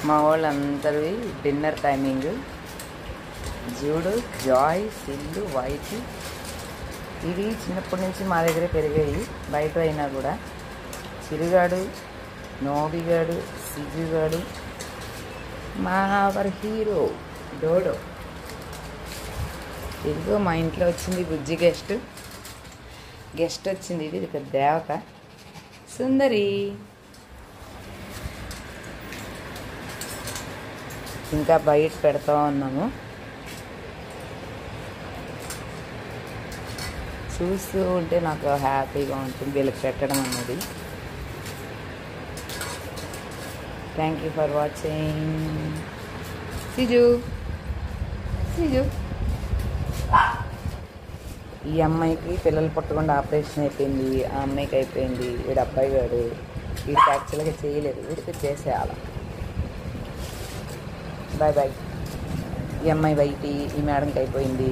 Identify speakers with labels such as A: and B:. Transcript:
A: మా వాళ్ళందరూ dinner timing. జూడు, జాయ్, సిల్లు, వైట్ ఇవి చిన్నప్పటి నుంచి మా దగ్గరే పెరిగాయి. బయట అయినా కూడా చిరుగాడు, నోబిగాడు, సిజుగాడు, మా అవర్ హీరో డోడో. ఇదిగో మా ఇంట్లో వచ్చింది బుజ్జి గెస్ట్ వచ్చింది. ఇది పెద్ద దేవత సుందరి. ఇంకా బయట పెడతా ఉన్నాము. చూస్తూ ఉంటే నాకు హ్యాపీగా ఉంటుంది వీళ్ళకి పెట్టడం అన్నది. Thank you for watching. Siju ఈ అమ్మాయికి పిల్లలు పుట్టకుండా ఆపరేషన్ అయిపోయింది. ఆ అమ్మాయికి అయిపోయింది. వీడు అబ్బాయి గారు వీడికి యాక్చువల్గా చేయలేదు, వీడికి చేసేయాల. Bye bye. ఈ అమ్మాయి బయటి ఈ మేడంకి అయిపోయింది.